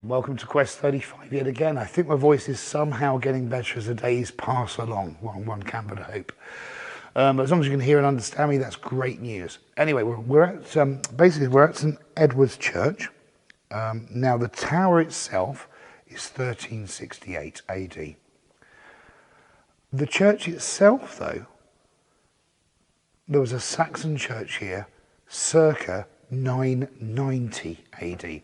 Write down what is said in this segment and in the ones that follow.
Welcome to Quest 35 yet again. I think my voice is somehow getting better as the days pass along. Well, one can but hope. But as long as you can hear and understand me, that's great news. Anyway, we're at basically we're at St Edward's Church. Now the tower itself is 1368 AD. The church itself, though, there was a Saxon church here circa 990 AD.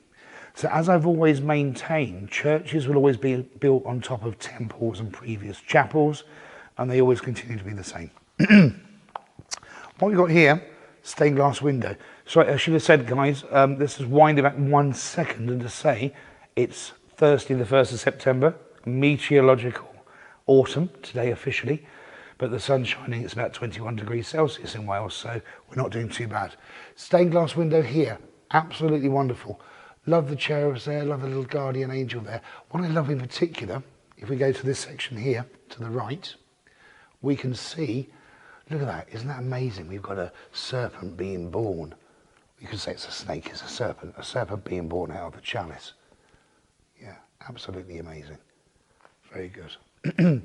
So as I've always maintained, churches will always be built on top of temples and previous chapels, and they always continue to be the same. What we've got here, stained glass window. Sorry, I should have said, guys, this is winding back 1 second and to say it's Thursday the 1st of September, meteorological autumn today officially, but the sun's shining. It's about 21 degrees Celsius in Wales, so we're not doing too bad. Stained glass window here, absolutely wonderful. Love the cherubs there, love the little guardian angel there. What I love in particular, if we go to this section here, to the right, we can see, look at that, isn't that amazing? We've got a serpent being born. You could say it's a snake, it's a serpent being born out of the chalice. Yeah, absolutely amazing. Very good.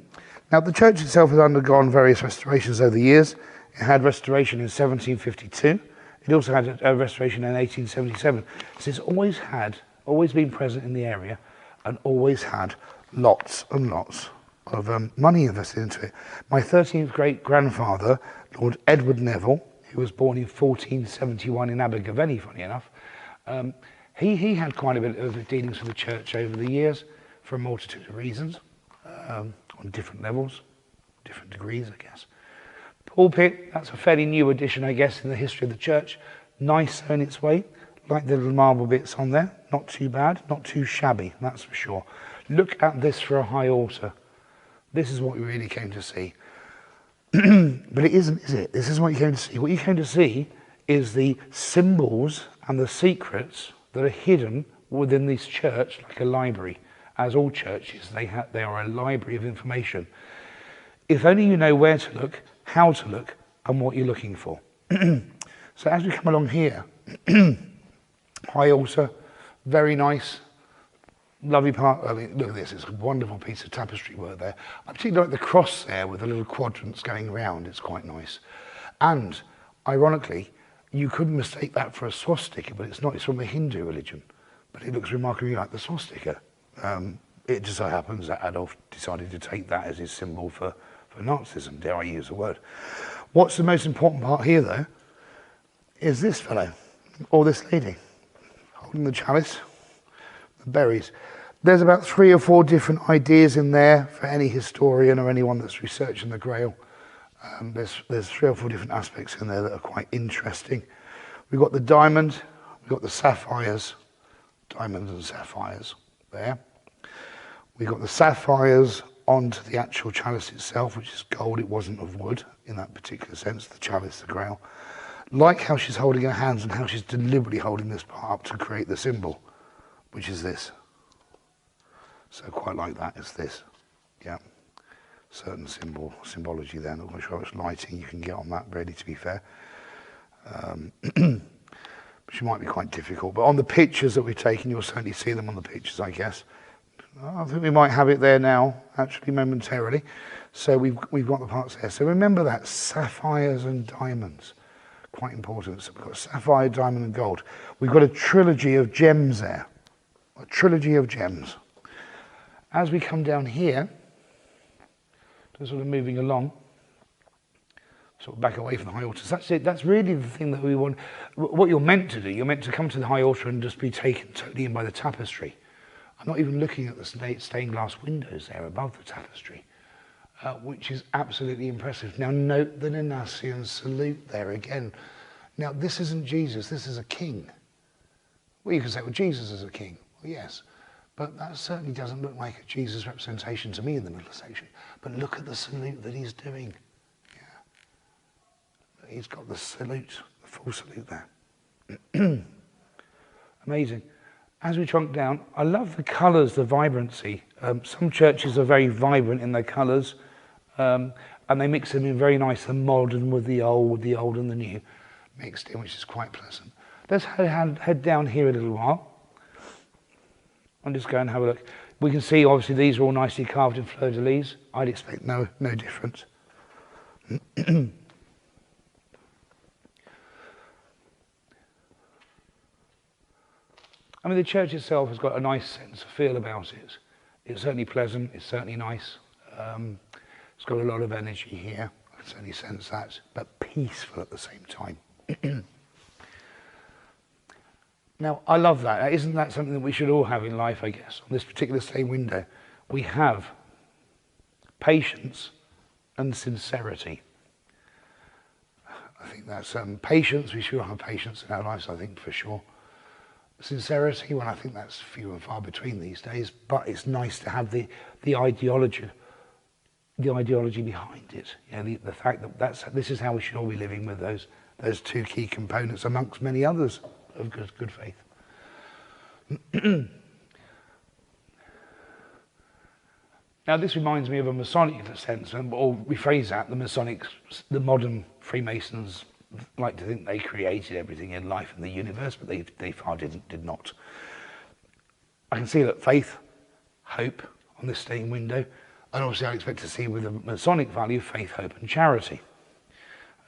Now the church itself has undergone various restorations over the years. It had restoration in 1752. It also had a restoration in 1877. So it's always been present in the area and always had lots and lots of money invested into it. My 13th great-grandfather, Lord Edward Neville, who was born in 1471 in Abergavenny, funny enough, he had quite a bit of dealings with the church over the years for a multitude of reasons, on different levels, different degrees, I guess. Pulpit, that's a fairly new addition, I guess, in the history of the church. Nice in its way, like the little marble bits on there. Not too bad, not too shabby, that's for sure. Look at this for a high altar. This is what we really came to see. But it isn't, is it? This is what you came to see. What you came to see is the symbols and the secrets that are hidden within this church, like a library. As all churches, they are a library of information. If only you know where to look, how to look, and what you're looking for. So as we come along here, high altar, very nice, lovely part. I mean, look at this, it's a wonderful piece of tapestry work there. I particularly like the cross there with the little quadrants going round, it's quite nice. And ironically, you couldn't mistake that for a swastika, but it's not, it's from the Hindu religion. But it looks remarkably like the swastika. It just so happens that Adolf decided to take that as his symbol for Nazism, dare I use the word. What's the most important part here, though, is this fellow, or this lady, holding the chalice, the berries. There's about 3 or 4 different ideas in there for any historian or anyone that's researching the Grail. There's 3 or 4 different aspects in there that are quite interesting. We've got the diamond, we've got the sapphires, diamonds and sapphires there. We've got the sapphires onto the actual chalice itself, which is gold. It wasn't of wood in that particular sense, the chalice, the Grail. Like how she's holding her hands and how she's deliberately holding this part up to create the symbol, which is this. So quite like that, it's this. Yeah, certain symbology there. Not quite sure how much lighting you can get on that, really, to be fair. She might be quite difficult, but on the pictures that we've taken, you'll certainly see them on the pictures, I guess. I think we might have it there now, actually, momentarily. So we've got the parts there. So remember that, sapphires and diamonds, quite important. So we've got sapphire, diamond and gold. We've got a trilogy of gems there, a trilogy of gems. As we come down here, just sort of moving along, sort of back away from the high altar. That's it. That's really the thing that we want. What you're meant to do, you're meant to come to the high altar and just be taken totally in by the tapestry. I'm not even looking at the stained glass windows there above the tapestry, which is absolutely impressive. Now note the Nassian salute there again. Now this isn't Jesus, this is a king. Well, you can say, well, Jesus is a king. Well, yes, but that certainly doesn't look like a Jesus representation to me in the middle section. But look at the salute that he's doing. Yeah. He's got the salute, the full salute there. Amazing. As we trunk down, I love the colours, the vibrancy. Some churches are very vibrant in their colours, and they mix them in very nice and modern with the old and the new mixed in, which is quite pleasant. Let's head down here a little while. I'll just go and have a look. We can see, obviously, these are all nicely carved in fleur-de-lis. I'd expect no difference. I mean, the church itself has got a nice sense of feel about it. It's certainly pleasant, it's certainly nice. It's got a lot of energy here, I can certainly sense that, but peaceful at the same time. Now, I love that. Isn't that something that we should all have in life, I guess? On this particular stained window, we have patience and sincerity. I think that's patience. We should have patience in our lives, I think, for sure. Sincerity, well, I think that's few and far between these days, but it's nice to have the ideology behind it. You know, the fact that this is how we should all be living, with those two key components amongst many others of good faith. Now, this reminds me of a Masonic sense, or rephrase that: the modern Freemasons like to think they created everything in life and the universe, but they far did not. I can see that faith, hope on this stained window, and obviously I expect to see with the Masonic value faith, hope and charity.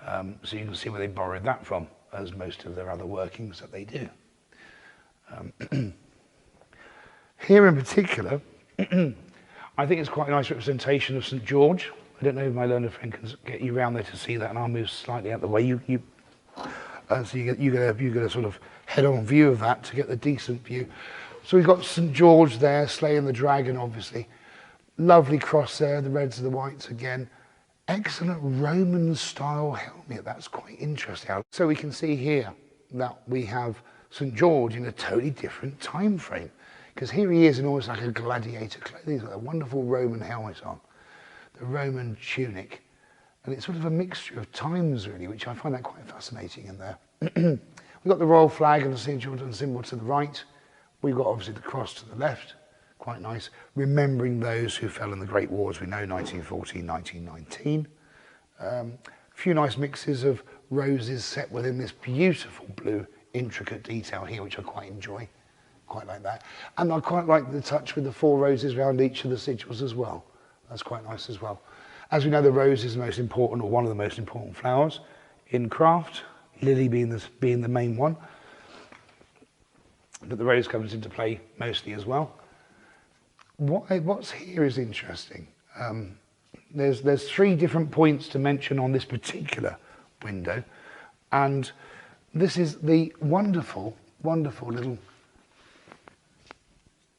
So you can see where they borrowed that from, as most of their other workings that they do. Here in particular, I think it's quite a nice representation of St. George. I don't know if my learned friend can get you around there to see that, and I'll move slightly out of the way. So you get a sort of head-on view of that to get the decent view. So we've got St. George there, slaying the dragon, obviously. Lovely cross there, the reds and the whites again. Excellent Roman-style helmet. That's quite interesting. So we can see here that we have St. George in a totally different time frame, because here he is in almost like a gladiator clothing. He's got a wonderful Roman helmet on, the Roman tunic, and it's sort of a mixture of times, really, which I find that quite fascinating in there. We've got the royal flag and the St. George symbol to the right. We've got obviously the cross to the left. Quite nice, remembering those who fell in the Great Wars. We know 1914, 1919. A few nice mixes of roses set within this beautiful blue intricate detail here, which I quite enjoy. Quite like that. And I quite like the touch with the 4 roses around each of the sigils as well. That's quite nice as well. As we know, the rose is the most important, or one of the most important flowers in craft, lily being the main one. But the rose comes into play mostly as well. What's here is interesting. There's 3 different points to mention on this particular window, and this is the wonderful little,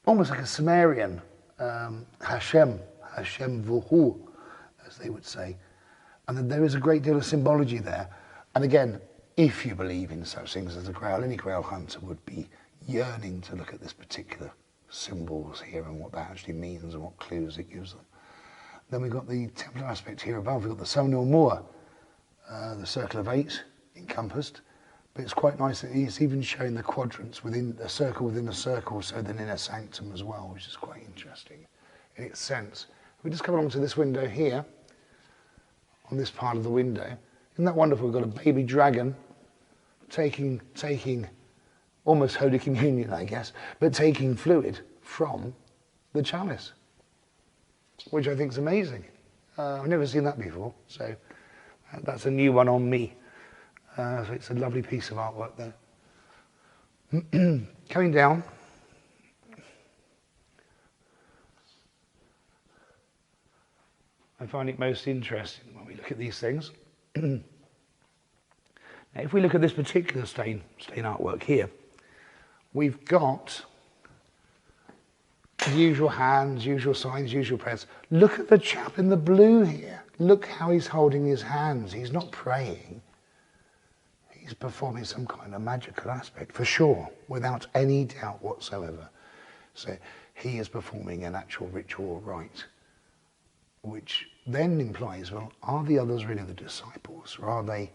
almost like a Sumerian Hashem Vuhu, as they would say, and then there is a great deal of symbology there. And again, if you believe in such things as the Grail, any Grail hunter would be yearning to look at this particular symbols here and what that actually means and what clues it gives them. Then we've got the Templar aspect here above. We've got the Somnol Moor, the circle of 8 encompassed, but it's quite nice that it's even showing the quadrants within a circle, so then in a sanctum as well, which is quite interesting in its sense. If we just come along to this window here, on this part of the window, isn't that wonderful? We've got a baby dragon taking almost Holy Communion, I guess, but taking fluid from the chalice, which I think is amazing. I've never seen that before, so that's a new one on me. So it's a lovely piece of artwork there. Coming down, I find it most interesting when we look at these things. Now, if we look at this particular stain artwork here, we've got usual hands, usual signs, usual prayers. Look at the chap in the blue here. Look how he's holding his hands. He's not praying. He's performing some kind of magical aspect, for sure, without any doubt whatsoever. So he is performing an actual ritual rite, which then implies, well, are the others really the disciples, or are they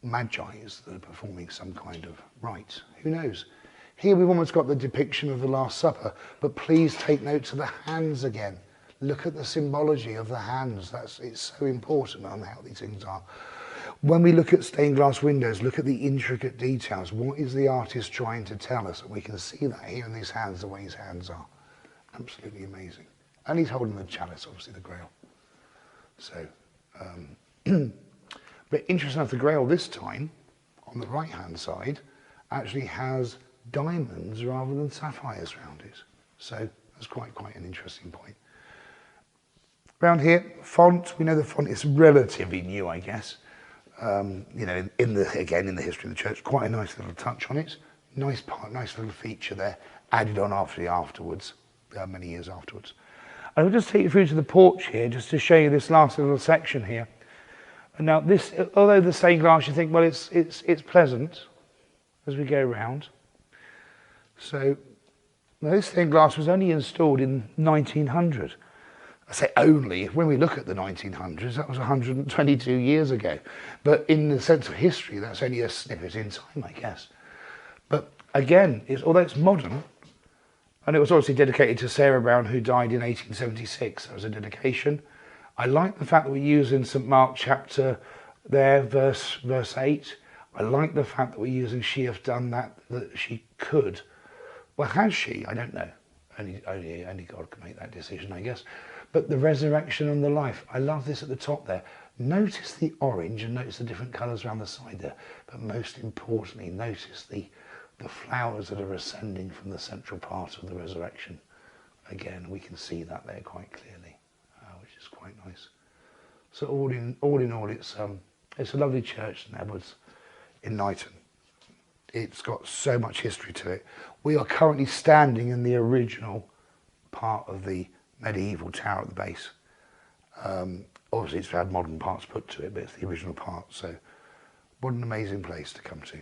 magi's that are performing some kind of rite? Who knows? Here we've almost got the depiction of the Last Supper, but please take note of the hands again. Look at the symbology of the hands. It's so important on how these things are. When we look at stained glass windows, look at the intricate details. What is the artist trying to tell us? And we can see that here in these hands, the way his hands are. Absolutely amazing. And he's holding the chalice, obviously the Grail. So, but interesting enough, the Grail this time, on the right-hand side, actually has diamonds rather than sapphires around it. So that's quite an interesting point. Around here, font, we know the font is relatively new, I guess. You know, in the history of the church, quite a nice little touch on it. Nice little feature there, added on afterwards, many years afterwards. I'll just take you through to the porch here, just to show you this last little section here. And now this, although the stained glass, you think, well, it's pleasant as we go around. So this stained glass was only installed in 1900. I say only, when we look at the 1900s, that was 122 years ago. But in the sense of history, that's only a snippet in time, I guess. But again, although it's modern, and it was obviously dedicated to Sarah Brown, who died in 1876. That was a dedication. I like the fact that we use in St. Mark chapter there, verse 8. I like the fact that we're using she hath done that she could. Well, has she? I don't know. Only God can make that decision, I guess. But the resurrection and the life. I love this at the top there. Notice the orange and notice the different colours around the side there. But most importantly, notice the flowers that are ascending from the central part of the resurrection. Again, we can see that there quite clearly, which is quite nice. So all in all, it's a lovely church, St. Edward's in Knighton. It's got so much history to it. We are currently standing in the part of the medieval tower at the base. Obviously, it's had modern parts put to it, but it's the original part. So, what an amazing place to come to.